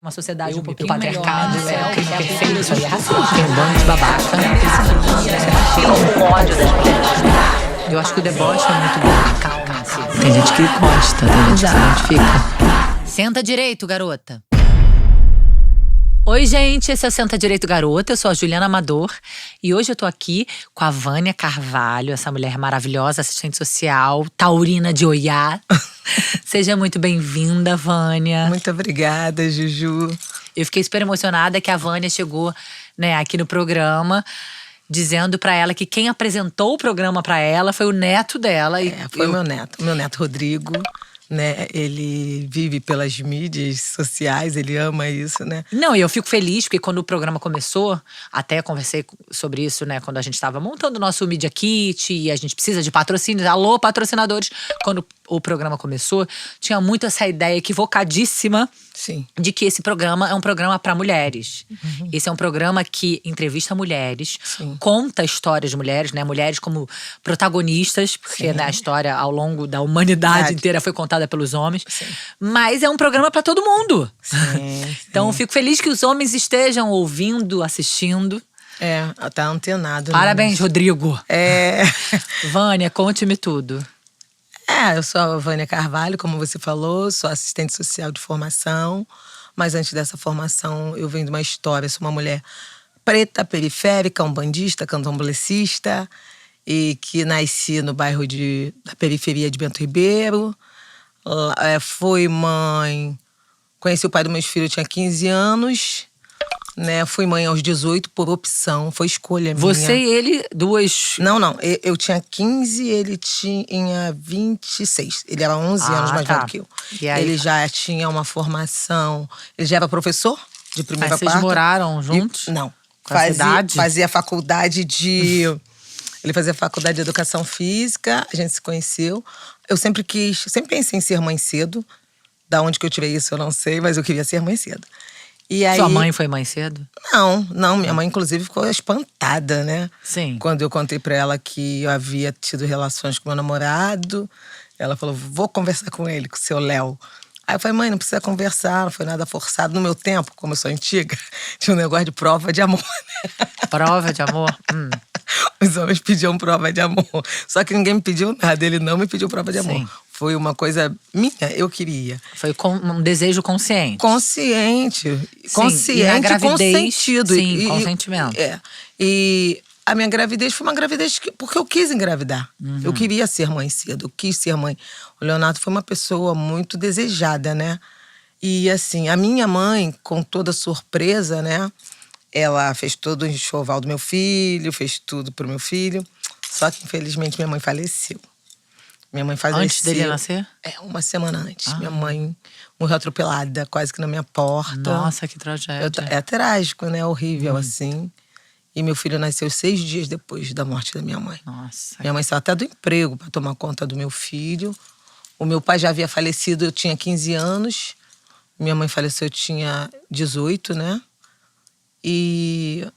Uma sociedade um pouquinho patriarcado, melhor, o crime é perfeito, abuso, isso aí é racismo. tem um bando de babaca. Com ódio das mulheres. Eu acho que o deboche é muito bom. Calma-se. Tem gente que gosta, tem gente que se identifica. Senta direito, garota. Oi, gente, esse é o Senta Direito Garota, eu sou a Juliana Amador e hoje eu tô aqui com a Vânia Carvalho, essa mulher maravilhosa, assistente social, taurina de Oiá. Seja muito bem-vinda, Vânia. Muito obrigada, Juju. Eu fiquei super emocionada que a Vânia chegou, né, aqui no programa, dizendo pra ela que quem apresentou o programa pra ela foi o neto dela. Foi meu neto Rodrigo. Né, ele vive pelas mídias sociais, ele ama isso, né? Não, e eu fico feliz porque quando o programa começou, até conversei sobre isso, né, quando a gente estava montando o nosso Media Kit e a gente precisa de patrocínios. Alô, patrocinadores! Quando o programa começou, tinha muito essa ideia equivocadíssima. Sim. De que esse programa é um programa para mulheres. Uhum. Esse é um programa que entrevista mulheres, sim, conta histórias de mulheres, né? Mulheres como protagonistas, porque né, a história ao longo da humanidade inteira foi contada pelos homens. Sim. Mas é um programa para todo mundo. Sim. Então eu fico feliz que os homens estejam ouvindo, assistindo. Tá antenado. Parabéns, Rodrigo. Vânia, conte-me tudo. Eu sou a Vânia Carvalho, como você falou, sou assistente social de formação. Mas antes dessa formação, eu venho de uma história. Sou uma mulher preta, periférica, umbandista, candomblessista. E que nasci no bairro da periferia de Bento Ribeiro. Fui mãe, conheci o pai dos meus filhos, eu tinha 15 anos. Né, fui mãe aos 18 por opção, foi escolha minha. Você e ele, duas… Não, eu tinha 15 e ele tinha 26. Ele era 11 anos mais velho que eu. Ele já tinha uma formação, ele já era professor de primeira parte. Mas vocês moraram juntos? Não, fazia faculdade de… Ele fazia faculdade de educação física, a gente se conheceu. Eu sempre pensei em ser mãe cedo. Da onde que eu tirei isso eu não sei, mas eu queria ser mãe cedo. E aí, sua mãe foi mãe cedo? Não, minha mãe inclusive ficou espantada, né? Sim. Quando eu contei pra ela que eu havia tido relações com meu namorado, ela falou, vou conversar com ele, com o seu Léo. Aí eu falei, mãe, não precisa conversar, não foi nada forçado. No meu tempo, como eu sou antiga, tinha um negócio de prova de amor, né? Prova de amor? Os homens pediam prova de amor. Só que ninguém me pediu nada, ele não me pediu prova de amor. Sim. Foi uma coisa minha, eu queria. Foi um desejo consciente. Consciente. Sim, consciente e na gravidez, consentido. Sim, consentimento. E a minha gravidez foi uma gravidez porque eu quis engravidar. Uhum. Eu queria ser mãe cedo, eu quis ser mãe. O Leonardo foi uma pessoa muito desejada, né? E assim, a minha mãe, com toda surpresa, né? Ela fez todo o enxoval do meu filho, fez tudo pro meu filho. Só que, infelizmente, minha mãe faleceu. Minha mãe faleceu. Antes dele nascer? Uma semana antes. Minha mãe morreu atropelada, quase que na minha porta. Nossa, que tragédia. É trágico, né? Horrível, assim. E meu filho nasceu 6 dias depois da morte da minha mãe. Nossa. Minha mãe saiu até do emprego para tomar conta do meu filho. O meu pai já havia falecido, eu tinha 15 anos. Minha mãe faleceu, eu tinha 18, né? E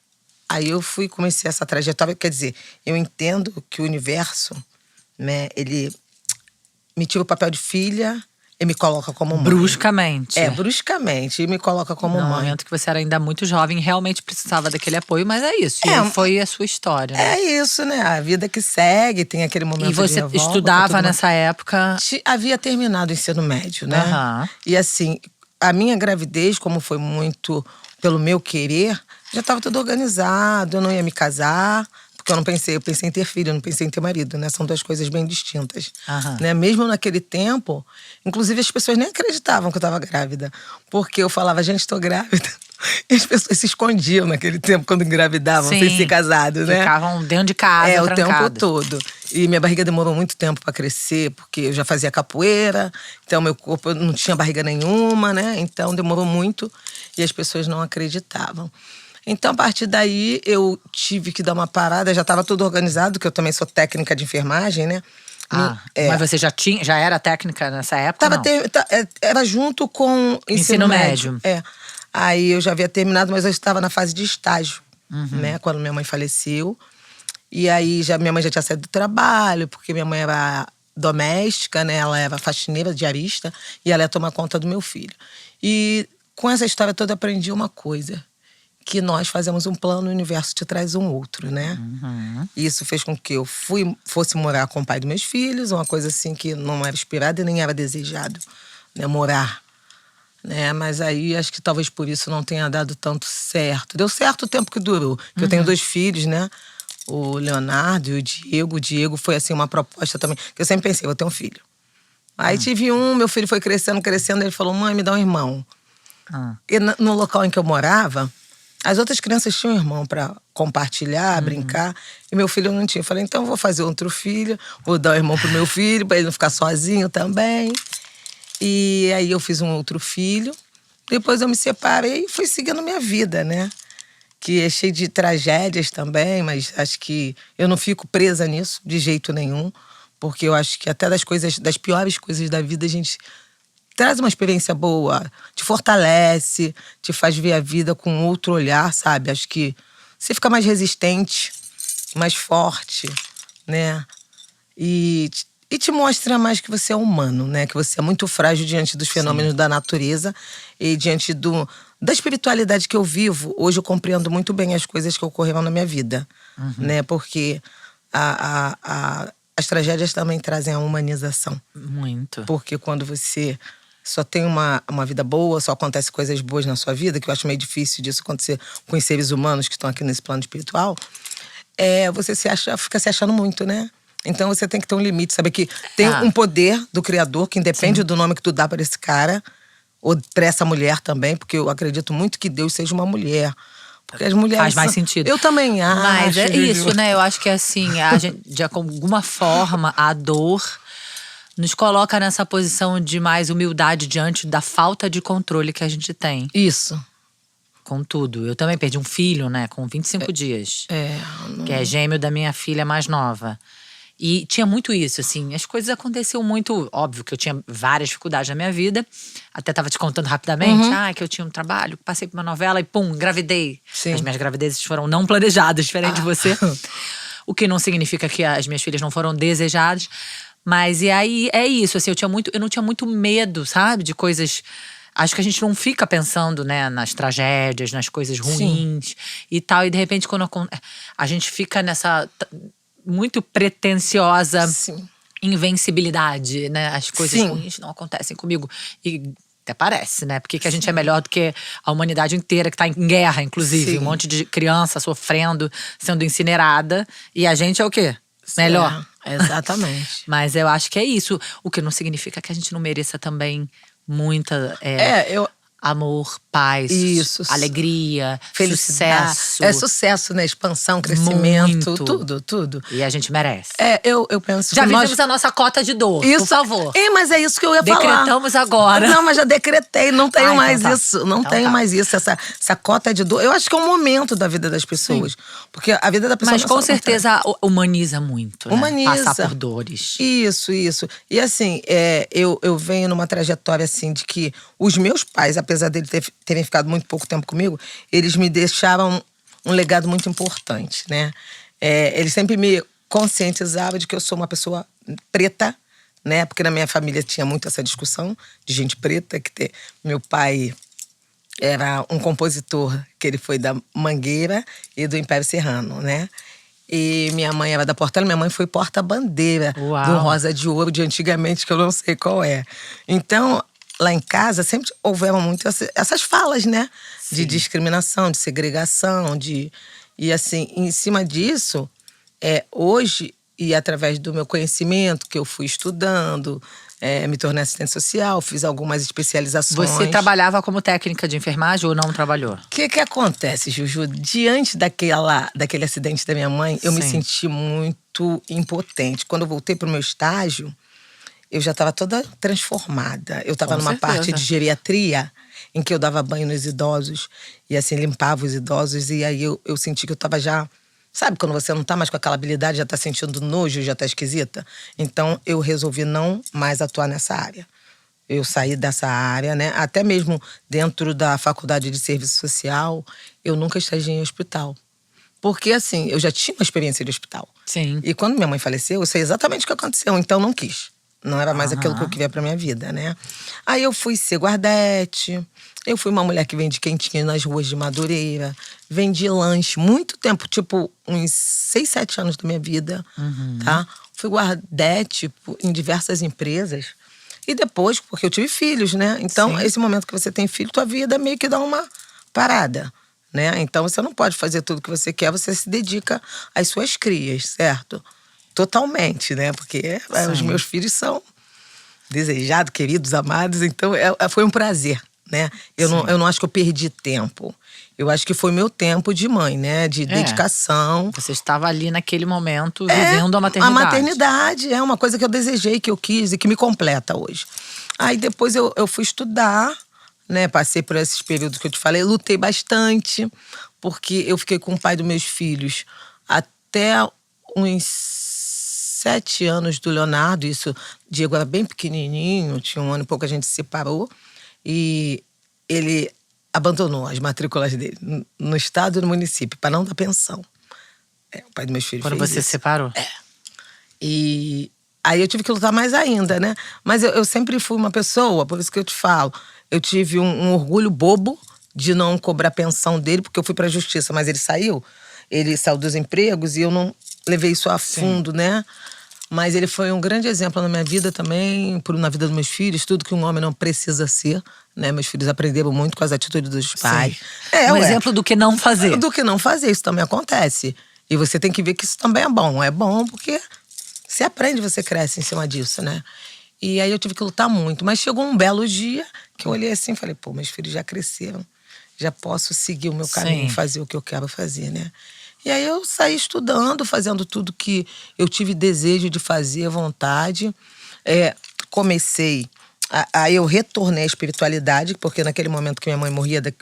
aí eu comecei essa trajetória. Quer dizer, eu entendo que o universo, né, ele me tira o papel de filha e me coloca como mãe. Bruscamente. Bruscamente. E me coloca como mãe. No momento que você era ainda muito jovem, realmente precisava daquele apoio, mas é isso. E foi a sua história, né? É isso, né? A vida que segue, tem aquele momento de revolta. E você estudava nessa época? Havia terminado o ensino médio, né? Uhum. E assim, a minha gravidez, como foi muito pelo meu querer, já estava tudo organizado, eu não ia me casar. Porque eu pensei em ter filho, eu não pensei em ter marido, né? São duas coisas bem distintas. Né? Mesmo naquele tempo, inclusive as pessoas nem acreditavam que eu estava grávida. Porque eu falava, gente, estou grávida. E as pessoas se escondiam naquele tempo, quando engravidavam, sem ser casados, né? Ficavam dentro de casa, o tempo todo. E minha barriga demorou muito tempo para crescer, porque eu já fazia capoeira. Então, meu corpo não tinha barriga nenhuma, né? Então, demorou muito e as pessoas não acreditavam. Então, a partir daí, eu tive que dar uma parada. Já estava tudo organizado, que eu também sou técnica de enfermagem, né? Mas você já era técnica nessa época, não? Era junto com ensino médio. Aí eu já havia terminado, mas eu estava na fase de estágio, né? Quando minha mãe faleceu. E aí, minha mãe já tinha saído do trabalho, porque minha mãe era doméstica, né? Ela era faxineira, diarista. E ela ia tomar conta do meu filho. E com essa história toda, aprendi uma coisa. Que nós fazemos um plano e o universo te traz um outro, né? Isso fez com que eu fosse morar com o pai dos meus filhos, uma coisa assim que não era esperada e nem era desejado, né? Morar, né? Mas aí acho que talvez por isso não tenha dado tanto certo. Deu certo o tempo que durou. Que eu tenho 2 filhos, né? O Leonardo e o Diego. O Diego foi assim uma proposta também, que eu sempre pensei, vou ter um filho. Aí tive meu filho foi crescendo, ele falou, mãe, me dá um irmão. E no local em que eu morava, as outras crianças tinham um irmão pra compartilhar, brincar. E meu filho não tinha. Eu falei, então eu vou fazer outro filho, vou dar um irmão pro meu filho, pra ele não ficar sozinho também. E aí eu fiz um outro filho. Depois eu me separei e fui seguindo minha vida, né? Que é cheio de tragédias também, mas acho que eu não fico presa nisso de jeito nenhum. Porque eu acho que até das piores coisas da vida, a gente traz uma experiência boa, te fortalece, te faz ver a vida com outro olhar, sabe? Acho que você fica mais resistente, mais forte, né? E te mostra mais que você é humano, né? Que você é muito frágil diante dos fenômenos da natureza e diante da espiritualidade que eu vivo. Hoje eu compreendo muito bem as coisas que ocorreram na minha vida, né? Porque as tragédias também trazem a humanização. Muito. Porque quando você só tem uma vida boa, só acontece coisas boas na sua vida, que eu acho meio difícil disso acontecer com os seres humanos que estão aqui nesse plano espiritual, você fica se achando muito, né? Então você tem que ter um limite, saber que tem um poder do Criador que independe do nome que tu dá para esse cara, ou pra essa mulher também, porque eu acredito muito que Deus seja uma mulher. Porque as mulheres faz mais sentido. Eu também acho. Mas é isso, né? Eu acho que assim, a gente, de alguma forma, a dor nos coloca nessa posição de mais humildade diante da falta de controle que a gente tem. Isso. Com tudo. Eu também perdi um filho, né? Com 25 dias. Não... Que é gêmeo da minha filha mais nova. E tinha muito isso, assim. As coisas aconteciam muito… Óbvio que eu tinha várias dificuldades na minha vida. Até tava te contando rapidamente. Que eu tinha um trabalho, passei por uma novela e pum, engravidei. Sim. As minhas gravidezes foram não planejadas, diferente de você. O que não significa que as minhas filhas não foram desejadas. Mas e aí, é isso, assim, eu não tinha muito medo, sabe? De coisas… Acho que a gente não fica pensando, né, nas tragédias, nas coisas ruins e tal. E de repente, quando a gente fica nessa… muito pretensiosa invencibilidade, né? As coisas ruins não acontecem comigo. E até parece, né? Porque que a gente é melhor do que a humanidade inteira que tá em guerra, inclusive. Um monte de criança sofrendo, sendo incinerada. E a gente é o quê? Melhor. Exatamente. Mas eu acho que é isso. O que não significa que a gente não mereça também muita… amor, paz, alegria, felicidade. sucesso. Sucesso, né? Expansão, crescimento, muito. tudo. E a gente merece. Eu penso já que vivemos a nossa cota de dor, por favor. Mas é isso que eu ia falar. Decretamos agora. Não, mas já decretei, não tenho mais então tá. isso. Não tenho mais isso, essa cota de dor. Eu acho que é um momento da vida das pessoas. Porque a vida da pessoa… Mas com certeza humaniza muito, né? Humaniza. Passar por dores. Isso. E assim, eu venho numa trajetória assim de que os meus pais, apesar deles terem ficado muito pouco tempo comigo, eles me deixaram um legado muito importante, né? Eles sempre me conscientizavam de que eu sou uma pessoa preta, né? Porque na minha família tinha muito essa discussão de gente preta, meu pai era um compositor, que ele foi da Mangueira e do Império Serrano, né? E minha mãe era da Portela, minha mãe foi porta-bandeira do Rosa de Ouro de antigamente, que eu não sei qual é. Então, lá em casa sempre houveram muito essas falas, né? De discriminação, de segregação, E assim, em cima disso, hoje, e através do meu conhecimento, que eu fui estudando, me tornei assistente social, fiz algumas especializações. Você trabalhava como técnica de enfermagem ou não trabalhou? O que acontece, Juju? Diante daquele acidente da minha mãe, eu me senti muito impotente. Quando eu voltei pro meu estágio, eu já estava toda transformada. Eu estava numa parte de geriatria, em que eu dava banho nos idosos. E assim, limpava os idosos. E aí eu senti que eu estava já… Sabe, quando você não tá mais com aquela habilidade, já tá sentindo nojo, já tá esquisita? Então, eu resolvi não mais atuar nessa área. Eu saí dessa área, né? Até mesmo dentro da faculdade de serviço social, eu nunca estagiei em hospital. Porque, assim, eu já tinha uma experiência de hospital. Sim. E quando minha mãe faleceu, eu sei exatamente o que aconteceu. Então, não quis. Não era mais aquilo que eu queria pra minha vida, né? Aí eu fui ser guardete, Eu fui uma mulher que vende quentinha nas ruas de Madureira, vendi lanche muito tempo, tipo uns 6, 7 anos da minha vida, tá? Fui guardete em diversas empresas. E depois, porque eu tive filhos, né? Então, esse momento que você tem filho, tua vida meio que dá uma parada, né? Então, você não pode fazer tudo que você quer, você se dedica às suas crias, certo? Totalmente, né? Porque os meus filhos são desejados, queridos, amados. Então, foi um prazer, né? Eu não acho que eu perdi tempo. Eu acho que foi meu tempo de mãe, né? De dedicação. Você estava ali naquele momento, vivendo a maternidade. A maternidade é uma coisa que eu desejei, que eu quis e que me completa hoje. Aí depois eu fui estudar, né? Passei por esses períodos que eu te falei. Lutei bastante, porque eu fiquei com o pai dos meus filhos até uns 7 anos do Leonardo. Isso, Diego era bem pequenininho, tinha 1 ano e pouco, a gente se separou. E ele abandonou as matrículas dele no estado e no município, para não dar pensão. O pai dos meus filhos Quando fez você isso. se separou? E aí eu tive que lutar mais ainda, né? Mas eu sempre fui uma pessoa, por isso que eu te falo, eu tive um orgulho bobo de não cobrar pensão dele, porque eu fui pra justiça, mas ele saiu dos empregos e eu não levei isso a fundo, né? Mas ele foi um grande exemplo na minha vida também, na vida dos meus filhos, tudo que um homem não precisa ser, né? Meus filhos aprenderam muito com as atitudes dos pais. Exemplo do que não fazer. Do que não fazer, isso também acontece. E você tem que ver que isso também é bom. É bom porque você aprende, você cresce em cima disso, né? E aí eu tive que lutar muito. Mas chegou um belo dia que eu olhei assim e falei, pô, meus filhos já cresceram. Já posso seguir o meu caminho, fazer o que eu quero fazer, né? E aí eu saí estudando, fazendo tudo que eu tive desejo de fazer, vontade. Comecei, aí eu retornei à espiritualidade, porque naquele momento que minha mãe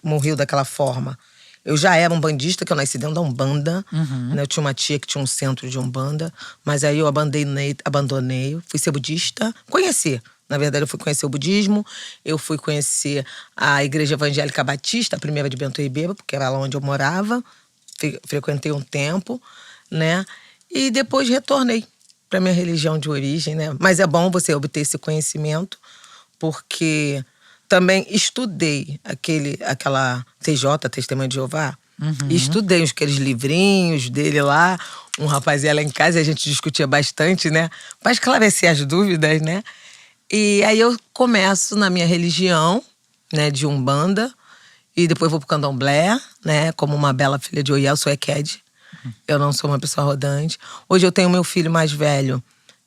morreu daquela forma, eu já era um bandista, que eu nasci dentro da Umbanda. Né? Eu tinha uma tia que tinha um centro de Umbanda, mas aí eu abandonei, fui ser budista, conhecer. Na verdade, eu fui conhecer o budismo, eu fui conhecer a Igreja Evangélica Batista, a primeira de Bento Ribeiro, porque era lá onde eu morava. Frequentei um tempo, né? E depois retornei para minha religião de origem, né? Mas é bom você obter esse conhecimento, porque também estudei aquela TJ, Testemunha de Jeová. E estudei aqueles livrinhos dele lá. Um rapaz ia lá em casa e a gente discutia bastante, né? Para esclarecer as dúvidas, né? E aí eu começo na minha religião, né? De Umbanda. E depois vou pro Candomblé, né? Como uma bela filha de Oiel, sou Eked. Eu não sou uma pessoa rodante. Hoje eu tenho meu filho mais velho,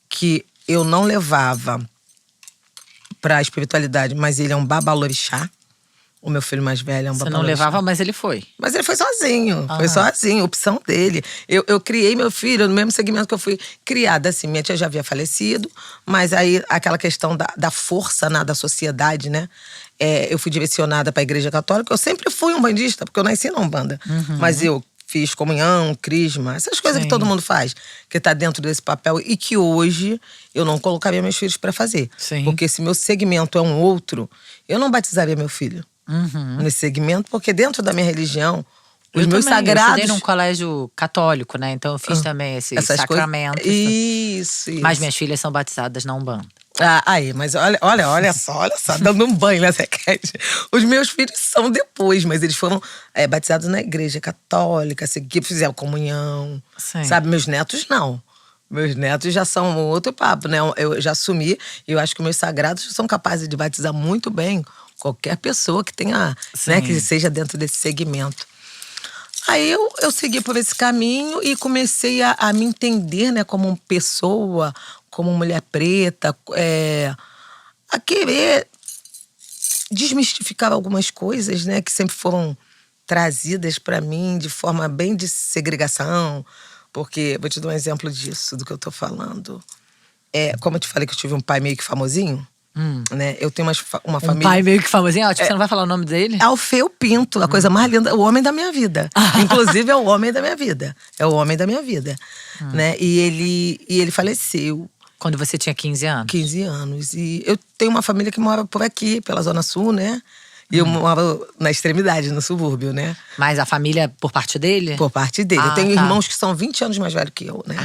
que eu não levava pra espiritualidade, mas ele é um babalorixá. O meu filho mais velho é um babalorixá. Você não levava, mas ele foi. Mas ele foi sozinho. Foi sozinho, opção dele. Eu criei meu filho no mesmo segmento que eu fui criada. Assim, minha tia já havia falecido, mas aí aquela questão da força, né, da sociedade, né? Eu fui direcionada para a Igreja Católica. Eu sempre fui um bandista, porque eu nasci na Umbanda. Mas eu fiz comunhão, crisma, essas coisas que todo mundo faz, que tá dentro desse papel e que hoje eu não colocaria meus filhos para fazer. Porque se meu segmento é um outro, eu não batizaria meu filho nesse segmento, porque dentro da minha religião, os meus sagrados… Eu estudei num colégio católico, né? Então eu fiz também esses sacramentos. Isso. Mas minhas filhas são batizadas na Umbanda. Mas olha só, dando um banho, né, Zequete? Os meus filhos são depois, mas eles foram batizados na Igreja Católica, fizeram comunhão, sabe? Meus netos não. Meus netos já são outro papo, né? Eu já assumi, e eu acho que meus sagrados são capazes de batizar muito bem qualquer pessoa que tenha, né, que seja dentro desse segmento. Aí eu segui por esse caminho e comecei a me entender, né, como pessoa, como mulher preta, a querer desmistificar algumas coisas, né, que sempre foram trazidas para mim de forma bem de segregação. Porque, vou te dar um exemplo disso, do que eu tô falando. Como eu te falei que eu tive um pai meio que famosinho, né? Eu tenho uma família… Um pai meio que famosinho? Tipo, você não vai falar o nome dele? Alfeu Pinto, a coisa mais linda, o homem da minha vida. Inclusive, é o homem da minha vida. É o homem da minha vida, né? E ele faleceu. Quando você tinha 15 anos? 15 anos. E eu tenho uma família que mora por aqui, pela Zona Sul, né? E eu moro na extremidade, no subúrbio, né? Mas a família por parte dele? Por parte dele. Eu tenho irmãos que são 20 anos mais velhos que eu, né?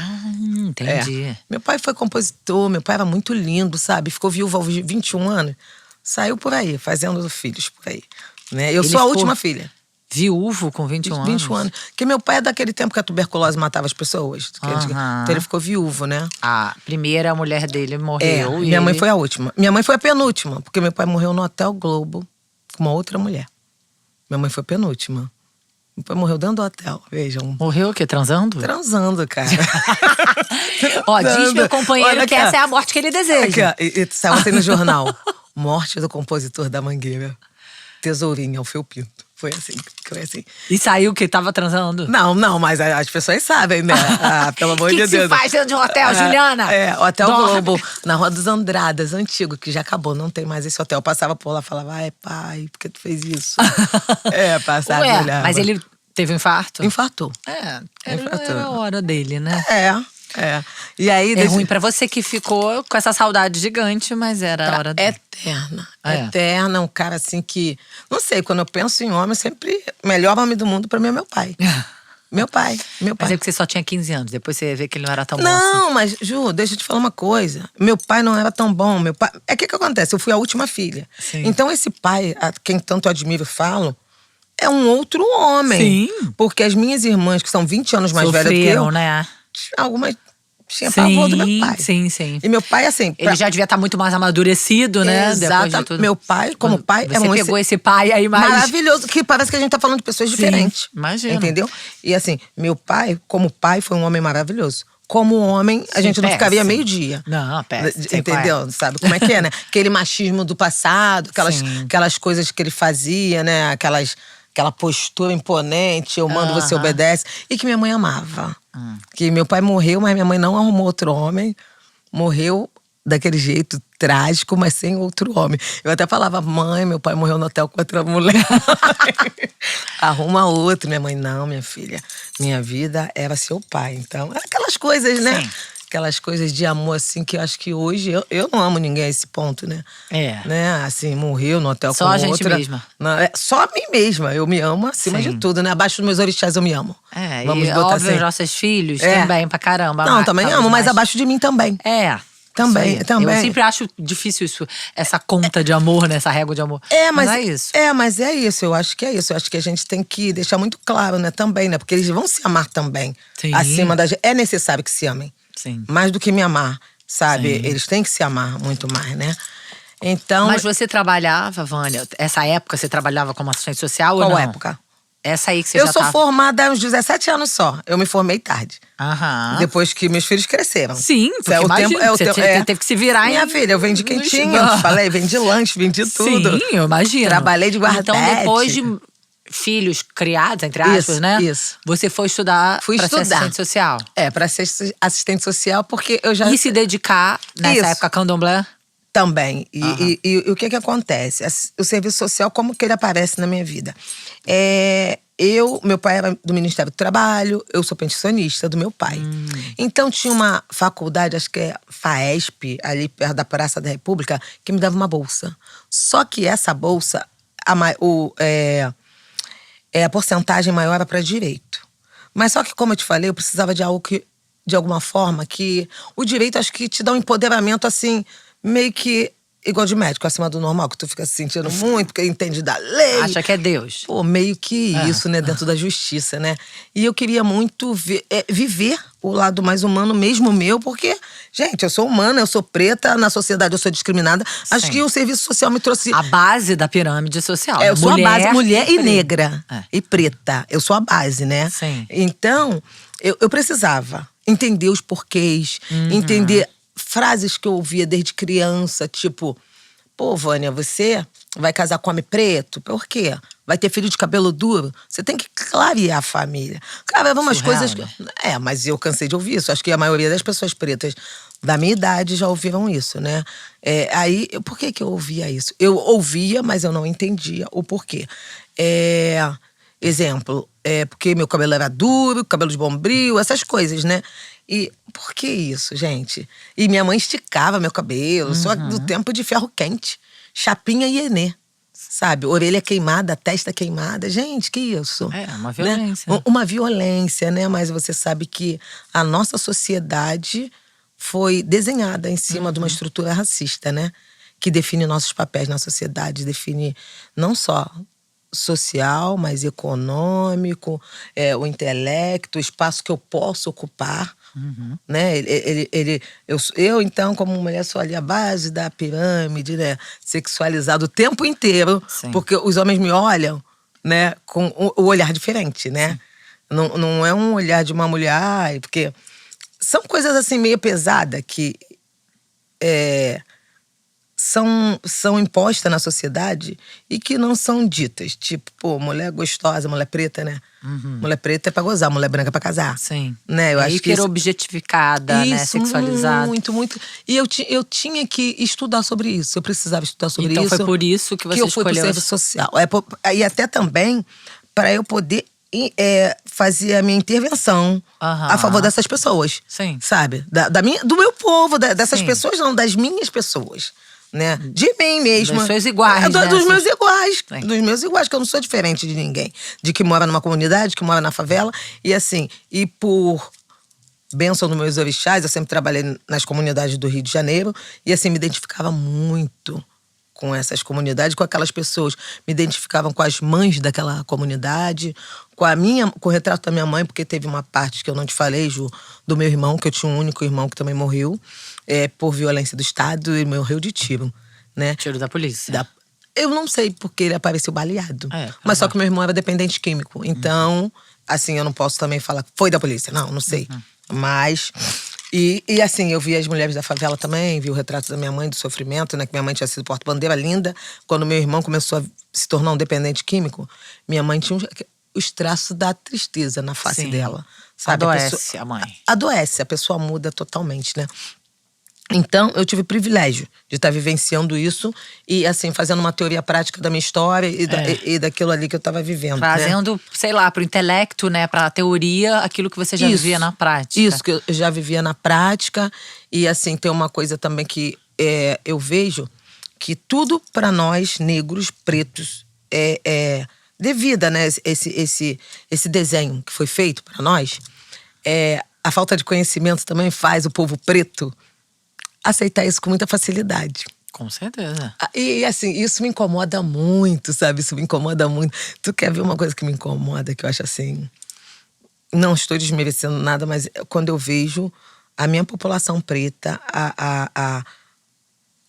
Entendi. Meu pai foi compositor, meu pai era muito lindo, sabe? Ficou viúvo aos 21 anos. Saiu por aí, fazendo filhos por aí. Né? Eu Ele sou a ficou última filha. Viúvo com 21 anos? 21 anos. Porque meu pai é daquele tempo que a tuberculose matava as pessoas. Aham. Então ele ficou viúvo, né? A primeira mulher dele morreu. Minha mãe foi a última. Minha mãe foi a penúltima, porque meu pai morreu no Hotel Globo com uma outra mulher. Minha mãe foi a penúltima. Meu pai morreu dentro do hotel, vejam. Morreu o quê? Transando? Transando, cara. Ó, diz meu companheiro Olha que aqui, ó. essa é a morte que ele deseja. Aqui, ó, e saiu assim no jornal. Morte do compositor da Mangueira. Tesourinha, Alfeu Pinto. Foi assim. E saiu que tava transando? Não, mas as pessoas sabem, né? Ah, pelo amor de que Deus. se faz dentro de um hotel, Juliana? Hotel Dorme. Globo, na Rua dos Andradas, antigo, que já acabou, não tem mais esse hotel. Eu passava por lá e falava, ai, pai, por que tu fez isso? Passava, Ué, olhava. mas ele teve um infarto? Infartou. Era a hora dele, né? E aí, É ruim pra você que ficou com essa saudade gigante, mas era a hora dele. Eterna. É. Eterna, um cara assim que… Não sei, quando eu penso em homem, sempre… O melhor homem do mundo pra mim é meu pai. Meu pai. Mas é porque você só tinha 15 anos, depois você vê que ele não era tão bom assim. Não, mas, Ju, deixa eu te falar uma coisa. Meu pai não era tão bom. Meu pai… É o que acontece? Eu fui a última filha. Sim. Então esse pai, a quem tanto admiro e falo, é um outro homem. Sim. Porque as minhas irmãs, que são 20 anos mais velhas do que eu… Sofreram, né? Algumas tinham pavor do meu pai. Sim. E meu pai, assim… Ele já devia estar muito mais amadurecido, né? Depois de Exato. tudo. Meu pai, como pai… Você pegou esse pai aí mais… maravilhoso, que parece que a gente tá falando de pessoas diferentes. Imagina. Entendeu? E assim, meu pai, como pai, foi um homem maravilhoso. Como homem, a Sim, gente não ficaria péssimo. meio-dia. Não, péssimo. Sei Entendeu? Sabe como é que é, né? Aquele machismo do passado, Sim. aquelas coisas que ele fazia, né? Aquela postura imponente, eu mando, você obedece. E que minha mãe amava. Que meu pai morreu, mas minha mãe não arrumou outro homem. Morreu daquele jeito trágico, mas sem outro homem. Eu até falava, mãe, meu pai morreu no hotel com outra mulher. Arruma outro. Minha mãe, não, minha filha. Minha vida era seu pai. Então, aquelas coisas, né? Sim. Aquelas coisas de amor, assim, que eu acho que hoje… Eu não amo ninguém a esse ponto, né? Né? Assim, morreu no hotel Só com a gente outra. mesma. Não, só a mim mesma. Eu me amo acima de tudo, né? Abaixo dos meus orixás eu me amo. Vamos e botar óbvio, assim. os nossos filhos também, pra caramba. Não, também talvez amo, mas mais. abaixo de mim também. Também. Também. Eu sempre acho difícil isso, essa conta de amor, né? Essa régua de amor. Mas não é isso. Mas é isso, eu acho que é isso. Eu acho que a gente tem que deixar muito claro, né? Também, né? Porque eles vão se amar também. Sim. Acima da gente. É necessário que se amem. Sim. Mais do que me amar, sabe? Sim. Eles têm que se amar muito mais, né? Então… Mas você trabalhava, Vânia, essa época você trabalhava como assistente social ou não? Qual época? Essa aí que você Eu já sou tava… formada há uns 17 anos só. Eu me formei tarde. Aham. Depois que meus filhos cresceram. Sim, porque É o imagina, tempo, é o você tempo, teve que se virar Minha filha, eu vendi quentinha, eu te falei, vendi lanche, vendi tudo. Sim, eu imagino. Trabalhei de guardete. Então, depois de filhos criados, entre aspas, Isso, né? isso. Você foi estudar Fui pra ser estudar. assistente social. Pra ser assistente social, porque eu já… E se dedicar, nessa Isso. época, a candomblé? Também. E o que acontece? O serviço social, como que ele aparece na minha vida? Meu pai era do Ministério do Trabalho, eu sou pensionista do meu pai. Então tinha uma faculdade, acho que é FAESP, ali perto da Praça da República, que me dava uma bolsa. Só que essa bolsa, a porcentagem maior era para direito. Mas só que, como eu te falei, eu precisava de algo que, de alguma forma, que… O direito, acho que te dá um empoderamento, assim, meio que… Igual de médico, acima do normal, que tu fica se sentindo muito, porque entende da lei. Acha que é Deus. Pô, meio que isso, né? Dentro da justiça, né? E eu queria muito viver o lado mais humano mesmo meu, porque, gente, eu sou humana, eu sou preta, na sociedade eu sou discriminada. Acho Sim. que o serviço social me trouxe… A base da pirâmide social. Eu sou a base, mulher e preta. negra. E preta. Eu sou a base, né? Sim. Então, eu precisava entender os porquês, entender frases que eu ouvia desde criança, tipo… Pô, Vânia, você vai casar com homem preto? Por quê? Vai ter filho de cabelo duro? Você tem que clarear a família. Cara, umas Surreal, coisas… mas eu cansei de ouvir isso. Acho que a maioria das pessoas pretas da minha idade já ouviram isso, né? Por que eu ouvia isso? Eu ouvia, mas eu não entendia o porquê. Exemplo, porque meu cabelo era duro, cabelo de bombril, essas coisas, né? E por que isso, gente? E minha mãe esticava meu cabelo, só do tempo de ferro quente. Chapinha e Ienê, sabe? Orelha queimada, testa queimada. Gente, que isso? Uma violência. Né? Uma violência, né? Mas você sabe que a nossa sociedade foi desenhada em cima de uma estrutura racista, né? Que define nossos papéis na sociedade, define não só social, mais econômico, o intelecto, o espaço que eu posso ocupar. Né? Eu, então, como mulher, sou ali a base da pirâmide, né? Sexualizada o tempo inteiro, Sim. porque os homens me olham, né, com o olhar diferente, né? Não é um olhar de uma mulher, porque são coisas assim meio pesadas que são impostas na sociedade e que não são ditas. Tipo, pô, mulher gostosa, mulher preta, né? Mulher preta é pra gozar, mulher branca é pra casar. Sim. Né? Eu acho que isso, objetificada, né? Sexualizada. muito, muito. E eu tinha que estudar sobre isso. Eu precisava estudar sobre Então isso. foi por isso que você eu fui pro escolheu serviço social. E até também para eu poder fazer a minha intervenção a favor dessas pessoas. Sim. Sabe? Do meu povo, dessas Sim. pessoas não, das minhas pessoas. Né? De mim mesma. Das suas iguais, né? Dos meus iguais. Sim. Dos meus iguais, que eu não sou diferente de ninguém. De que mora numa comunidade, que mora na favela. E assim, e por bênção dos meus orixás, eu sempre trabalhei nas comunidades do Rio de Janeiro. E assim, me identificava muito com essas comunidades, com aquelas pessoas. Me identificavam com as mães daquela comunidade, com o retrato da minha mãe, porque teve uma parte que eu não te falei, Ju, do meu irmão, que eu tinha um único irmão que também morreu. Por violência do Estado, ele morreu de tiro, né? Tiro da polícia. Eu não sei porque ele apareceu baleado. Mas só que meu irmão era dependente químico. Então, assim, eu não posso também falar que foi da polícia. Não sei. Mas… E assim, eu vi as mulheres da favela também, vi o retrato da minha mãe, do sofrimento, né? Que minha mãe tinha sido porta-bandeira linda. Quando meu irmão começou a se tornar um dependente químico, minha mãe tinha os traços da tristeza na face dela. Sabe? Adoece a mãe. Adoece, a pessoa muda totalmente, né? Então, eu tive o privilégio de estar vivenciando isso e, assim, fazendo uma teoria prática da minha história e daquilo ali que eu estava vivendo. Trazendo, né? sei lá, pro intelecto, né? Pra teoria, aquilo que você já vivia na prática. Isso, que eu já vivia na prática. E, assim, tem uma coisa também que eu vejo que tudo para nós, negros, pretos, devido, né? Esse desenho que foi feito para nós, a falta de conhecimento também faz o povo preto aceitar isso com muita facilidade. Com certeza. E assim, isso me incomoda muito, sabe? Isso me incomoda muito. Tu quer ver uma coisa que me incomoda, que eu acho assim… Não estou desmerecendo nada, mas quando eu vejo a minha população preta,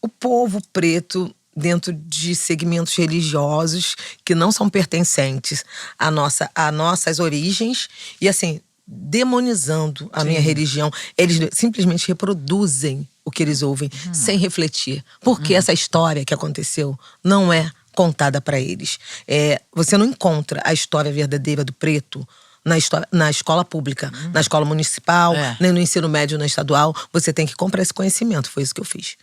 o povo preto dentro de segmentos religiosos que não são pertencentes a nossas origens e assim, demonizando a minha religião. Eles simplesmente reproduzem o que eles ouvem sem refletir. Porque essa história que aconteceu não é contada para eles. Você não encontra a história verdadeira do preto na escola pública, na escola municipal, nem no ensino médio, na estadual. Você tem que comprar esse conhecimento. Foi isso que eu fiz.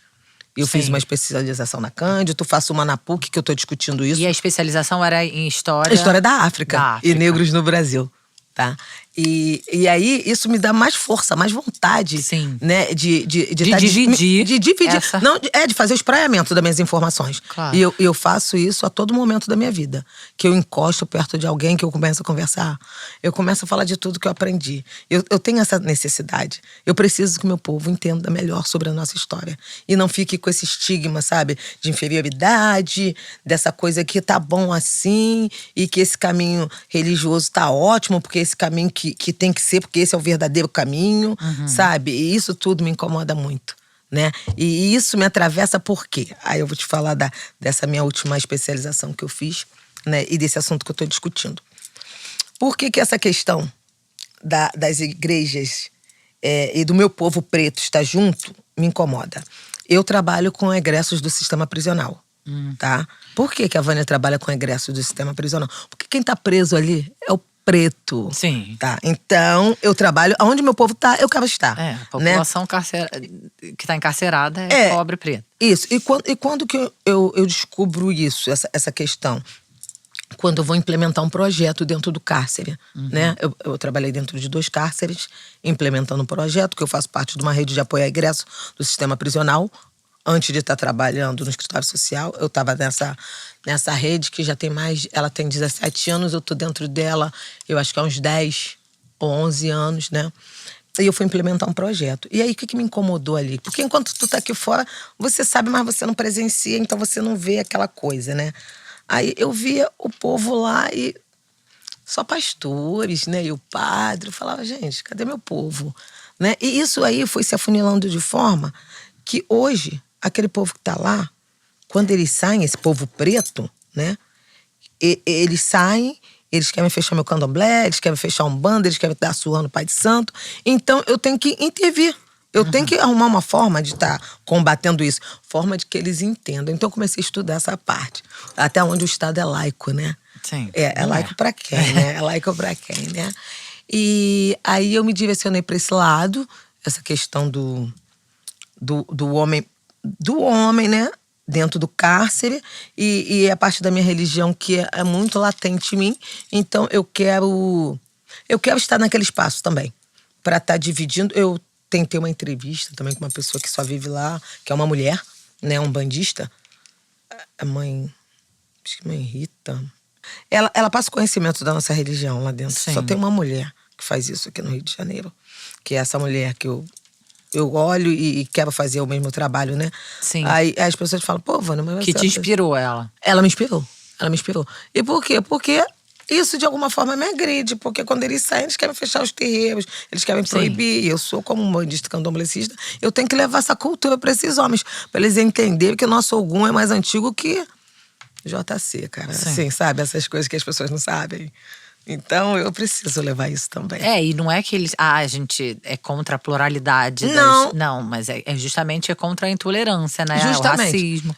Eu fiz uma especialização na Cândido, faço uma na PUC, que eu tô discutindo isso. E a especialização era em história… A história da África. E negros no Brasil. Tá? E aí, isso me dá mais força, mais vontade, né? De dividir. De dividir. Essa… Não, de fazer o espraiamento das minhas informações. Claro. E eu faço isso a todo momento da minha vida. Que eu encosto perto de alguém, que eu começo a conversar. Eu começo a falar de tudo que eu aprendi. Eu tenho essa necessidade. Eu preciso que o meu povo entenda melhor sobre a nossa história. E não fique com esse estigma, sabe? De inferioridade, dessa coisa que tá bom assim, e que esse caminho religioso tá ótimo, porque esse caminho que tem que ser, porque esse é o verdadeiro caminho, sabe? E isso tudo me incomoda muito, né? E isso me atravessa por quê? Aí eu vou te falar dessa minha última especialização que eu fiz, né? E desse assunto que eu tô discutindo. Por que essa questão das igrejas e do meu povo preto estar junto me incomoda? Eu trabalho com egressos do sistema prisional, tá? Por que a Vânia trabalha com egressos do sistema prisional? Porque quem tá preso ali é o preto. Sim. Tá? Então, eu trabalho… Onde meu povo tá, eu quero estar. A população que tá encarcerada é pobre e preta. Isso. E quando que eu descubro isso, essa questão? Quando eu vou implementar um projeto dentro do cárcere, né? Eu trabalhei dentro de 2 cárceres, implementando um projeto, que eu faço parte de uma rede de apoio a egresso do sistema prisional. Antes de estar trabalhando no escritório social, eu estava nessa rede que já tem ela tem 17 anos, eu tô dentro dela, eu acho que há uns 10 ou 11 anos, né? E eu fui implementar um projeto. E aí, o que me incomodou ali? Porque enquanto tu tá aqui fora, você sabe, mas você não presencia, então você não vê aquela coisa, né? Aí eu via o povo lá e só pastores, né? E o padre. Eu falava, gente, cadê meu povo? Né? E isso aí foi se afunilando de forma que hoje, aquele povo que tá lá, quando eles saem, esse povo preto, né? Eles saem, eles querem fechar meu candomblé, eles querem fechar um bando, eles querem dar surra no Pai de Santo. Então eu tenho que intervir. Eu tenho que arrumar uma forma de estar combatendo isso. Forma de que eles entendam. Então eu comecei a estudar essa parte. Até onde o Estado é laico, né? Sim. É laico pra quem, né? É laico pra quem, né? E aí eu me direcionei pra esse lado. Essa questão do homem, né? Dentro do cárcere. E a parte da minha religião que é muito latente em mim. Então eu quero estar naquele espaço também. Pra estar dividindo. Eu tentei uma entrevista também com uma pessoa que só vive lá, que é uma mulher, né? Um bandista. A mãe... Acho que mãe Rita. Ela passa o conhecimento da nossa religião lá dentro. Sim. Só tem uma mulher que faz isso aqui no Rio de Janeiro. Que é essa mulher que eu olho e quero fazer o mesmo trabalho, né? Sim. Aí as pessoas falam, pô, Vânia, mas Que você... te inspirou ela. Ela me inspirou. E por quê? Porque isso de alguma forma me agride. Porque quando eles saem, eles querem fechar os terreiros, eles querem proibir. Eu sou como um bandista candomblessista, eu tenho que levar essa cultura para esses homens. Para eles entenderem que o nosso Ogum é mais antigo que JC, cara. Sim. Assim, sabe? Essas coisas que as pessoas não sabem. Então, eu preciso levar isso também. E não é que eles... a gente é contra a pluralidade. Não. Não, mas justamente é contra a intolerância, né? Justamente. O racismo.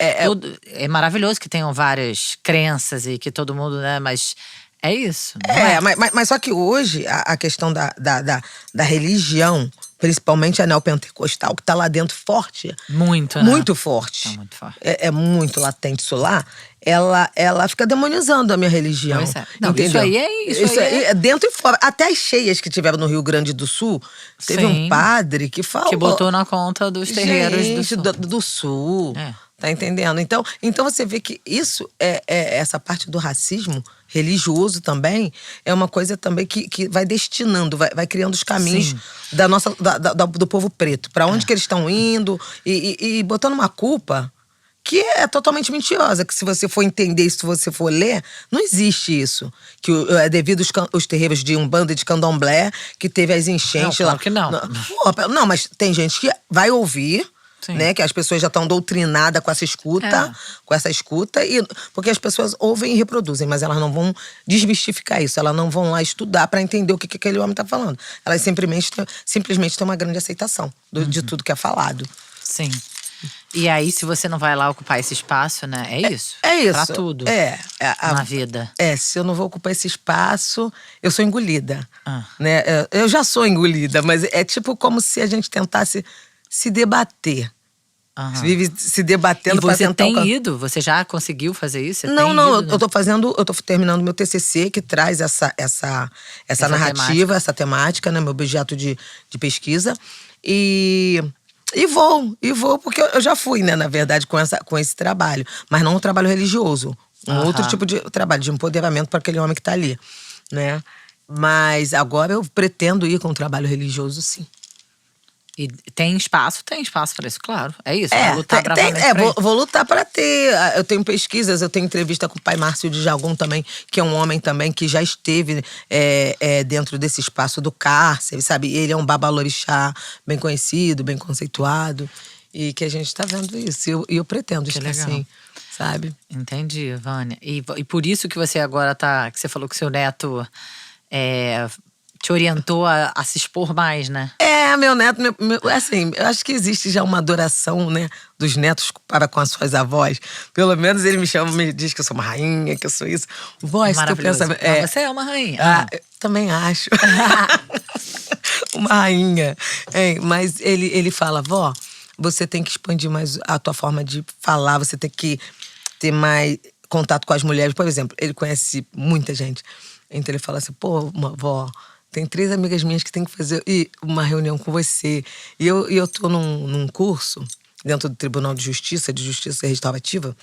É maravilhoso que tenham várias crenças e que todo mundo, né? Mas é isso. Não Mas só que hoje, a questão da religião, principalmente a neopentecostal, que tá lá dentro forte. Muito, né? Muito forte. É muito forte. É muito latente isso lá. Ela fica demonizando a minha religião. Pois é. Não, entendeu? isso aí é isso. Isso aí é dentro e fora. Até as cheias que tiveram no Rio Grande do Sul, teve Sim. um padre que falou. Que botou na conta dos terreiros do Sul. É. Tá entendendo? Então você vê que isso essa parte do racismo religioso também é uma coisa também que vai destinando, vai criando os caminhos do povo preto. Pra onde que eles estão indo e botando uma culpa que é totalmente mentirosa. Que se você for entender, se você for ler, não existe isso. Que é devido os terreiros de Umbanda e de Candomblé, que teve as enchentes Não, lá. claro que não. Não, mas tem gente que vai ouvir. Sim. Né, que as pessoas já estão doutrinadas com essa escuta, porque as pessoas ouvem e reproduzem, mas elas não vão desmistificar isso, elas não vão lá estudar para entender o que aquele homem está falando. Elas simplesmente têm uma grande aceitação de tudo que é falado. Sim. E aí, se você não vai lá ocupar esse espaço, né? É isso. É isso. Pra tudo. Na vida. Se eu não vou ocupar esse espaço, eu sou engolida. Né? Eu já sou engolida, mas é tipo como se a gente tentasse se debater. Vive se debatendo para tentar... E você tem ido? Você já conseguiu fazer isso? Não, eu tô terminando meu TCC, que traz essa narrativa, essa temática, né? Meu objeto de pesquisa. E vou, porque eu já fui, né, na verdade, com esse trabalho. Mas não um trabalho religioso. Outro tipo de trabalho, de empoderamento para aquele homem que tá ali, né? Mas agora eu pretendo ir com um trabalho religioso, sim. E tem espaço para isso, claro. É isso, vai lutar bravamente vou lutar para ter. Eu tenho pesquisas, eu tenho entrevista com o pai Márcio de Jagum também, que é um homem também que já esteve dentro desse espaço do cárcere, sabe? Ele é um babalorixá bem conhecido, bem conceituado, e que a gente tá vendo isso. E eu pretendo estar assim, sabe? Entendi, Vânia. E por isso que você agora que você falou que seu neto te orientou a se expor mais, né? Meu neto, assim, eu acho que existe já uma adoração, né, dos netos para com as suas avós. Pelo menos ele me diz que eu sou uma rainha, que eu sou isso. Vó, se tu pensa... Você é uma rainha. Eu também acho. Uma rainha. Mas ele fala, vó, você tem que expandir mais a tua forma de falar, você tem que ter mais contato com as mulheres. Por exemplo, ele conhece muita gente. Então ele fala assim, pô, vó, tem 3 amigas minhas que tem que fazer uma reunião com você. E eu tô num curso dentro do Tribunal de Justiça Restaurativa,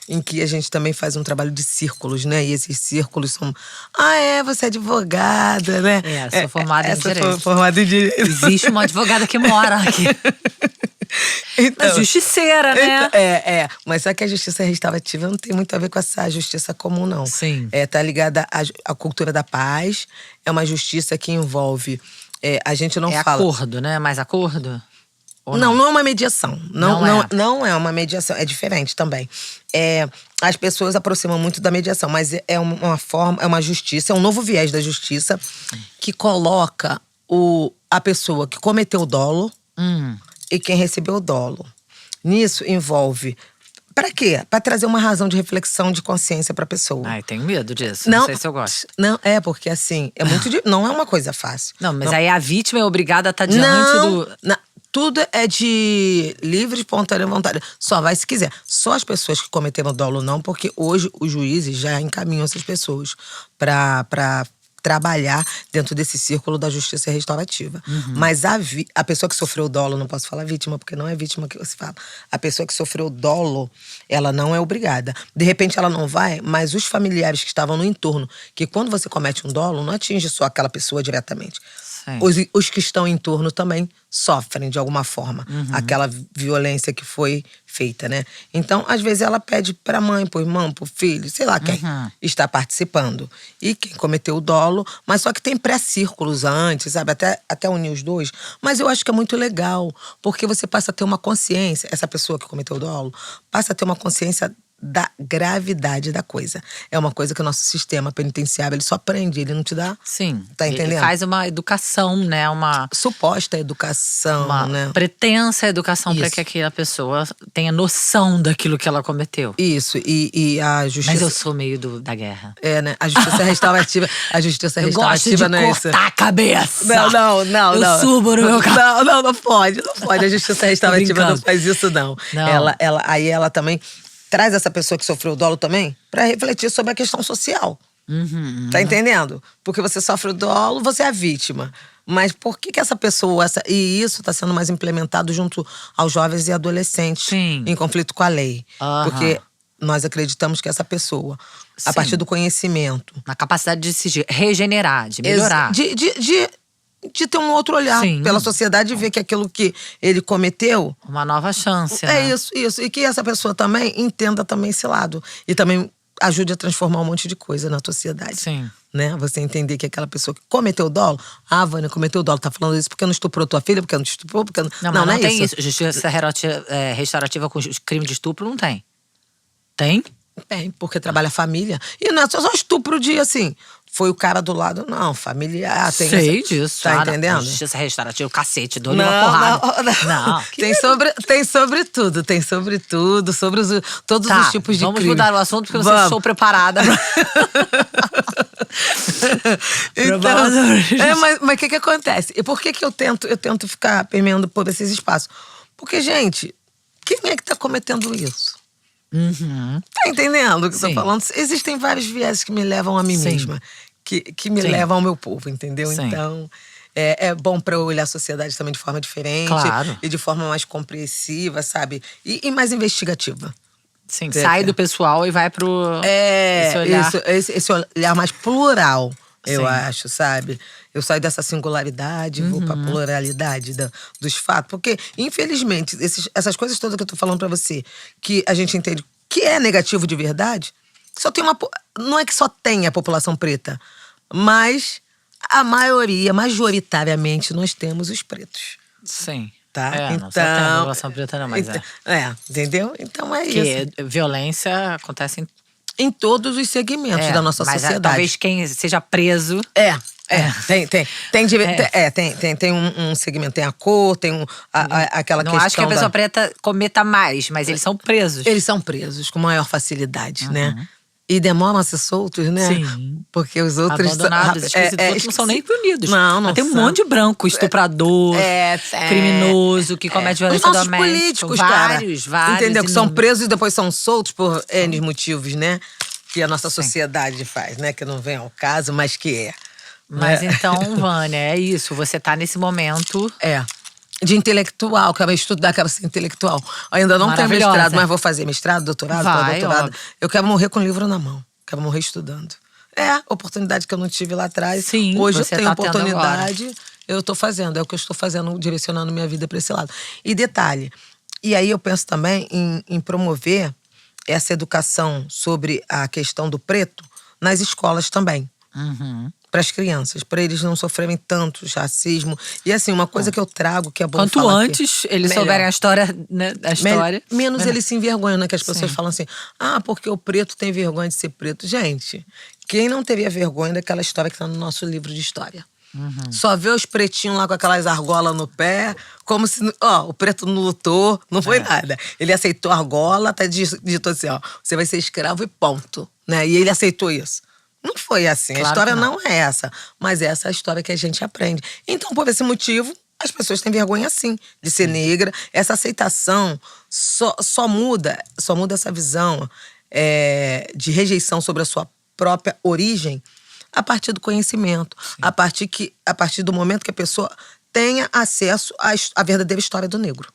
em que a gente também faz um trabalho de círculos, né? E esses círculos são… você é advogada, né? Sou formada em Direito. Formada em Direito. Existe uma advogada que mora aqui. Então, justiceira, né? Mas só que a justiça restaurativa não tem muito a ver com essa justiça comum, não. Sim. Tá ligada à cultura da paz. É uma justiça que envolve… a gente não fala… acordo, né? Mais acordo? Não é uma mediação. Não é uma mediação. É diferente também. As pessoas aproximam muito da mediação, mas é uma forma, é uma justiça, é um novo viés da justiça que coloca a pessoa que cometeu o dolo e quem recebeu o dolo. Nisso envolve… Pra quê? Pra trazer uma razão de reflexão, de consciência pra pessoa. Ai, tenho medo disso. Não sei se eu gosto. Não, porque assim, é muito… não é uma coisa fácil. Não, mas aí a vítima é obrigada a estar diante do… Tudo é de livre, espontânea vontade. Só vai se quiser. Só as pessoas que cometeram dolo não, porque hoje os juízes já encaminham essas pessoas pra trabalhar dentro desse círculo da justiça restaurativa. Mas a pessoa que sofreu o dolo, não posso falar vítima, porque não é vítima que você fala. A pessoa que sofreu o dolo, ela não é obrigada. De repente ela não vai, mas os familiares que estavam no entorno, que quando você comete um dolo, não atinge só aquela pessoa diretamente. Os que estão em torno também sofrem de alguma forma aquela violência que foi feita, né? Então, às vezes ela pede pra mãe, pro irmão, pro filho, sei lá quem está participando. E quem cometeu o dolo, mas só que tem pré-círculos antes, sabe? Até unir os dois. Mas eu acho que é muito legal, porque você passa a ter uma consciência, essa pessoa que cometeu o dolo, passa a ter uma consciência da gravidade da coisa. É uma coisa que o nosso sistema penitenciário, ele só aprende, ele não te dá… Sim. Tá entendendo? Ele faz uma educação, né? Uma suposta educação, né? Pretensa educação para que aquela pessoa tenha noção daquilo que ela cometeu. Isso, e a justiça… Mas eu sou meio da guerra. Né? A justiça restaurativa… A justiça restaurativa não é isso. Eu gosto de cortar a cabeça. Não. Eu subo no meu carro. Não pode. A justiça restaurativa não faz isso, não. Ela também… traz essa pessoa que sofreu o dolo também pra refletir sobre a questão social. Tá entendendo? Porque você sofre o dolo, você é a vítima. Mas por que essa pessoa… E isso tá sendo mais implementado junto aos jovens e adolescentes em conflito com a lei. Porque nós acreditamos que essa pessoa, a partir do conhecimento… na capacidade de se regenerar, de melhorar. De ter um outro olhar pela sociedade e ver que aquilo que ele cometeu… uma nova chance, né? Isso. E que essa pessoa também entenda também esse lado. E também ajude a transformar um monte de coisa na sociedade. Sim. Né? Você entender que aquela pessoa que cometeu o dolo… Vânia, cometeu o dolo, tá falando isso porque não estuprou tua filha, porque não estuprou, porque não… Não é tem isso. Justiça restaurativa com crime de estupro não tem. Tem? Tem, porque trabalha a família. E não é só estupro de, assim… Foi o cara do lado, não, familiar. Sei disso. Tá entendendo? Justiça restaurativa, o cacete, dou-lhe uma porrada. Não. Tem sobre tudo, sobre todos os tipos de crime. Vamos mudar o assunto, porque eu não estou preparada. Então, mas o que acontece? E por que eu tento ficar permeando por esses espaços? Porque, gente, quem é que tá cometendo isso? Tá entendendo o que eu tô falando? Existem vários vieses que me levam a mim mesma. Que me levam ao meu povo, entendeu? Então, é bom pra eu olhar a sociedade também de forma diferente. Claro. E de forma mais compreensiva, sabe? E mais investigativa. Sim, sai do pessoal e vai pro… esse olhar. Esse olhar mais plural, eu acho, sabe? Eu saio dessa singularidade, vou pra pluralidade dos fatos. Porque, infelizmente, essas coisas todas que eu tô falando pra você, que a gente entende que é negativo de verdade, só tem não é que só tem a população preta, mas a maioria, majoritariamente, nós temos os pretos. Sim. Tá? Não só tem a população preta não, mas entendeu? Então é que isso. Violência acontece em todos os segmentos da nossa sociedade. Talvez quem seja preso… Tem um segmento, tem a cor, tem aquela questão… Não acho que a pessoa preta cometa mais, mas eles são presos. Eles são presos com maior facilidade, né? E demoram a ser soltos, né? Sim. Porque os outros… abandonados, esquecidos, outros não são nem punidos. Não mas tem um monte de branco, estuprador, criminoso, que comete violência doméstica. Os políticos, vários. Entendeu? Que são presos e depois são soltos por N motivos, né? Que a nossa sociedade faz, né? Que não vem ao caso, mas que é. Mas então, Vânia, é isso. Você tá nesse momento… de intelectual, quero estudar, quero ser intelectual. Ainda não tenho Maravilhosa. mestrado, mas vou fazer mestrado, doutorado, Vai, pós-doutorado. óbvio. Eu quero morrer com o livro na mão. Quero morrer estudando. Oportunidade que eu não tive lá atrás. Sim, hoje eu você tenho tá tendo oportunidade, eu tô fazendo. É o que eu estou fazendo, direcionando minha vida para esse lado. E detalhe, e aí eu penso também em promover essa educação sobre a questão do preto nas escolas também. Para as crianças, para eles não sofrerem tanto racismo. E assim, uma coisa que eu trago, que é bom Quanto falar antes eles melhor. souberem a história, né? A história. Menos melhor. eles se envergonham, né? Que as pessoas Sim. falam assim, porque o preto tem vergonha de ser preto. Gente, quem não teria vergonha daquela história que tá no nosso livro de história? Só vê os pretinhos lá com aquelas argolas no pé, como se, o preto não lutou, não foi nada. Ele aceitou a argola, tá dito assim, você vai ser escravo e ponto, né? E ele aceitou isso. Não foi assim, Claro a história que não. não é essa, mas essa é a história que a gente aprende. Então, por esse motivo, as pessoas têm vergonha sim de ser negra. Essa aceitação só muda essa visão de rejeição sobre a sua própria origem a partir do conhecimento, a partir do momento que a pessoa tenha acesso à verdadeira história do negro.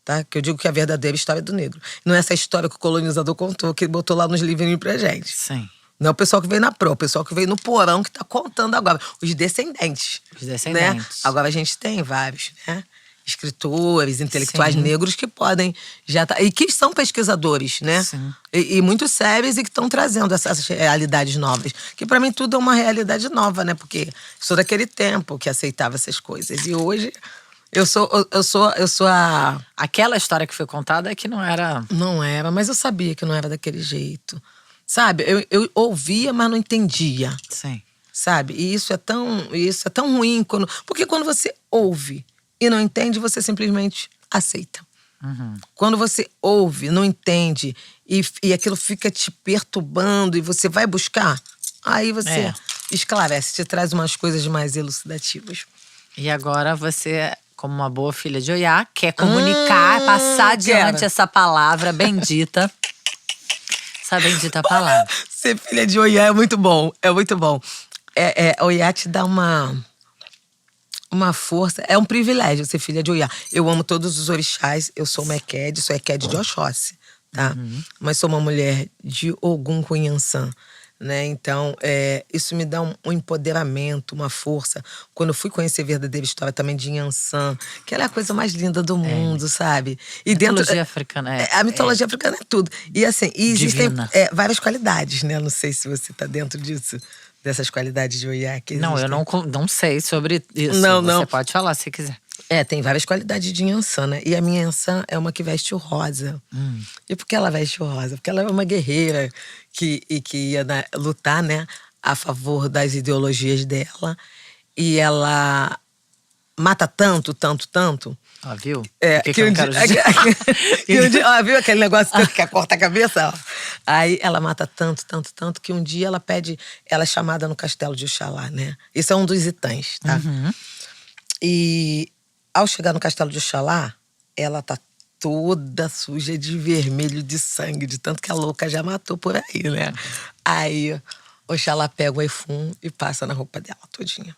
Tá? Que eu digo que é a verdadeira história do negro. Não é essa história que o colonizador contou, que ele botou lá nos livrinhos pra gente. Sim. Não é o pessoal que veio na proa, o pessoal que veio no porão que tá contando agora. Os descendentes. Os descendentes. Né? Agora a gente tem vários, né? Escritores, intelectuais Sim. negros que podem e que são pesquisadores, né? Sim. E muito sérios e que estão trazendo essas realidades novas. Que pra mim tudo é uma realidade nova, né? Porque sou daquele tempo que aceitava essas coisas. E hoje eu sou a... Aquela história que foi contada é que não era. Não era, mas eu sabia que não era daquele jeito. Sabe? Eu ouvia, mas não entendia. Sim. Sabe? E isso é tão ruim. Porque quando você ouve e não entende, você simplesmente aceita. Quando você ouve, não entende e aquilo fica te perturbando e você vai buscar, aí você esclarece, te traz umas coisas mais elucidativas. E agora você, como uma boa filha de Oiá, quer comunicar, passar adiante quero. essa palavra bendita. Essa bendita palavra. Ser filha de Oiá é muito bom, é muito bom. Oiá te dá uma força, é um privilégio ser filha de Oiá. Eu amo todos os orixás, eu sou uma Ekede, sou Ekede de Oxóssi, tá? Mas sou uma mulher de Ogum Cunhansã, né? Então, isso me dá um empoderamento, uma força. Quando eu fui conhecer a verdadeira história também de Nhansã, que ela é a coisa mais linda do mundo, sabe? E Mitologia africana a mitologia africana é tudo. E assim, existem Divina. várias qualidades, né? Não sei se você tá dentro disso. Dessas qualidades de Oiá que Não, eu não sei sobre isso. Não, você não. pode falar se quiser. Tem várias qualidades de Nhansã, né? E a minha Nhansã é uma que veste o rosa. E por que ela veste o rosa? Porque ela é uma guerreira que ia lutar, né? A favor das ideologias dela. E ela mata tanto. Ó, viu? Que um dia, viu aquele negócio que quer cortar a cabeça? Ó. Aí ela mata tanto que um dia ela é chamada no castelo de Oxalá, né? Isso é um dos itãs, tá? E ao chegar no castelo de Oxalá, ela tá toda suja de vermelho, de sangue, de tanto que a louca já matou por aí, né? Aí Oxalá pega o efum e passa na roupa dela todinha.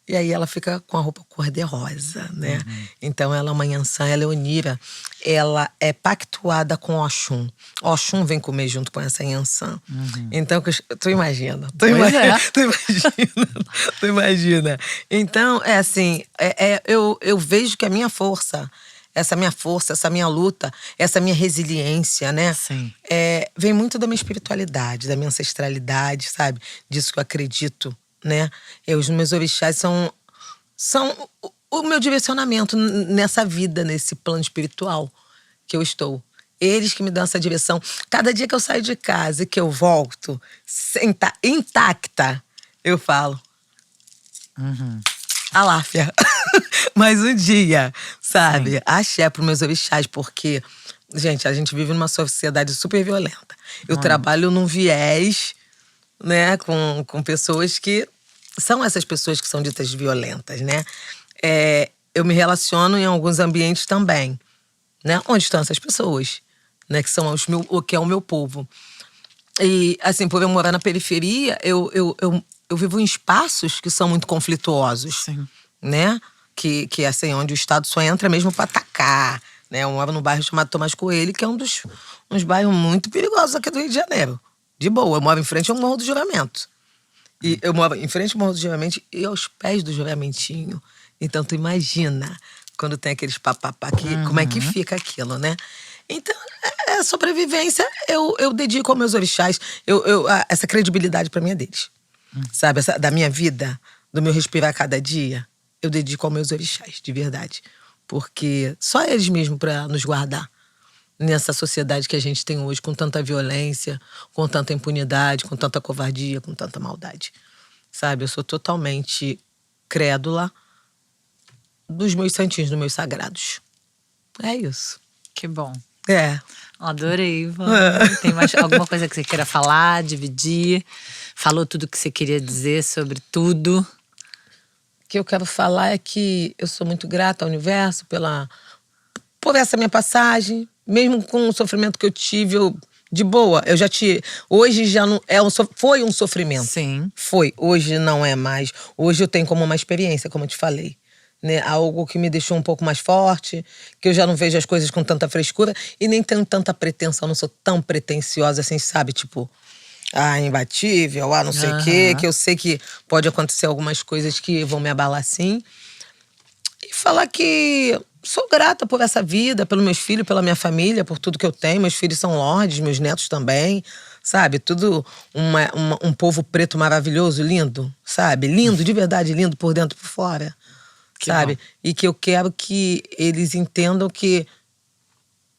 E aí ela fica com a roupa cor-de-rosa, né? Então ela é uma Nhansã, ela é onira. Ela é pactuada com Oxum. Oxum vem comer junto com essa Nhansã. Então, tu imagina. Tu imagina. Então, é assim, eu vejo que a minha força, essa minha luta, essa minha resiliência, né? Sim. Vem muito da minha espiritualidade, da minha ancestralidade, sabe? Disso que eu acredito, né? Os meus orixás são o meu direcionamento nessa vida, nesse plano espiritual que eu estou. Eles que me dão essa direção. Cada dia que eu saio de casa e que eu volto intacta, eu falo Aláfia. Mais um dia, sabe? Sim. Axé pros meus orixás, porque, gente, a gente vive numa sociedade super violenta. Eu trabalho num viés, né, com pessoas que são essas pessoas que são ditas violentas, né? Eu me relaciono em alguns ambientes também, né? Onde estão essas pessoas, né? Que são o que é o meu povo. E, assim, por eu morar na periferia, eu vivo em espaços que são muito conflituosos. Sim. Né? que assim, onde o Estado só entra mesmo pra atacar, né? Eu moro num bairro chamado Tomás Coelho, que é uns bairros muito perigosos aqui do Rio de Janeiro. De boa, eu moro em frente ao Morro do Juramento. E eu moro em frente ao Morro do Juramento e aos pés do Juramentinho. Então, tu imagina quando tem aqueles papapá aqui, como é que fica aquilo, né? Então, a sobrevivência eu dedico aos meus orixás. Essa credibilidade pra mim é deles. Sabe? Da minha vida, do meu respirar cada dia, eu dedico aos meus orixás, de verdade. Porque só eles mesmo pra nos guardar nessa sociedade que a gente tem hoje, com tanta violência, com tanta impunidade, com tanta covardia, com tanta maldade. Sabe? Eu sou totalmente crédula dos meus santinhos, dos meus sagrados. É isso. Que bom. É. Adorei, Vânia. Tem mais alguma coisa que você queira falar, dividir? Falou tudo que você queria dizer sobre tudo? O que eu quero falar é que eu sou muito grata ao universo por essa minha passagem. Mesmo com o sofrimento que eu tive, de boa. Hoje já não foi um sofrimento. Sim. Foi. Hoje não é mais. Hoje eu tenho como uma experiência, como eu te falei. Né? Algo que me deixou um pouco mais forte, que eu já não vejo as coisas com tanta frescura e nem tenho tanta pretensão, não sou tão pretensiosa assim, sabe? Tipo, imbatível, não sei o quê, que eu sei que pode acontecer algumas coisas que vão me abalar sim. E falar que sou grata por essa vida, pelos meus filhos, pela minha família, por tudo que eu tenho. Meus filhos são lords, meus netos também, sabe? Tudo um povo preto maravilhoso, lindo, sabe? Lindo, de verdade, lindo por dentro e por fora. Sabe? Bom. E que eu quero que eles entendam que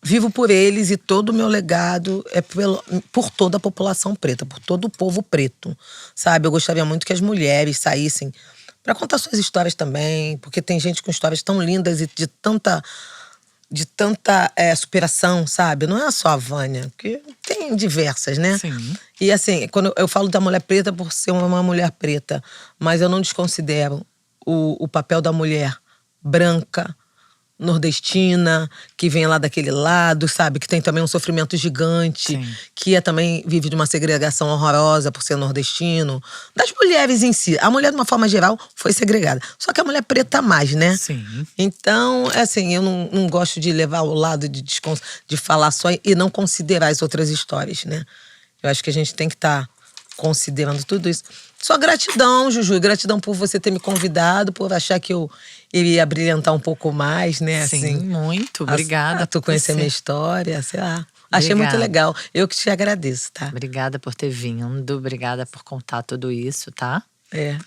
vivo por eles e todo o meu legado é por toda a população preta, por todo o povo preto, sabe? Eu gostaria muito que as mulheres saíssem para contar suas histórias também, porque tem gente com histórias tão lindas e de tanta superação, sabe? Não é só a Vânia, porque tem diversas, né? Sim. E assim, quando eu falo da mulher preta por ser uma mulher preta, mas eu não desconsidero o papel da mulher branca, nordestina, que vem lá daquele lado, sabe? Que tem também um sofrimento gigante, Sim. que também vive de uma segregação horrorosa por ser nordestino. Das mulheres em si. A mulher, de uma forma geral, foi segregada. Só que a mulher preta mais, né? Sim. Então, assim, eu não gosto de levar ao lado de falar só e não considerar as outras histórias, né? Eu acho que a gente tem que estar considerando tudo isso. Só gratidão, Juju. Gratidão por você ter me convidado, por achar que eu iria brilhantar um pouco mais, né? Sim, assim, muito. Obrigada. Tu conhecer a minha história, sei lá. Achei muito legal. Eu que te agradeço, tá? Obrigada por ter vindo. Obrigada por contar tudo isso, tá? É.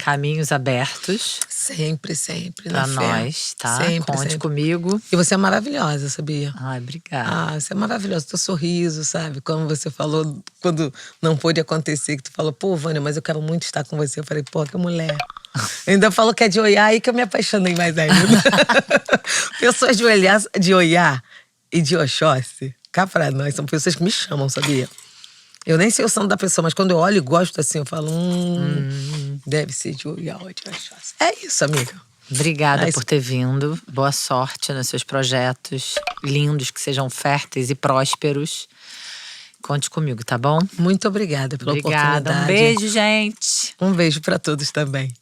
Caminhos abertos. Sempre, sempre. Pra na fé. nós, tá? Sempre, Conte sempre. comigo. E você é maravilhosa, sabia? Ai, obrigada. Você é maravilhosa. Teu sorriso, sabe? Como você falou, quando não pôde acontecer, que tu falou, pô, Vânia, mas eu quero muito estar com você. Eu falei, pô, que mulher. Eu ainda falo que é de Oiá, aí que eu me apaixonei mais ainda. Pessoas de Oiá e de Oxóssi, cá pra nós, são pessoas que me chamam, sabia? Eu nem sei o som da pessoa, mas quando eu olho e gosto assim, eu falo, deve ser de Oiá ou de Oxóssi. É isso, amiga. Obrigada por ter vindo. Boa sorte nos seus projetos lindos, que sejam férteis e prósperos. Conte comigo, tá bom? Muito obrigada pela Obrigada. oportunidade. Um beijo, gente. Um beijo pra todos também.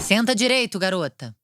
Senta direito, garota.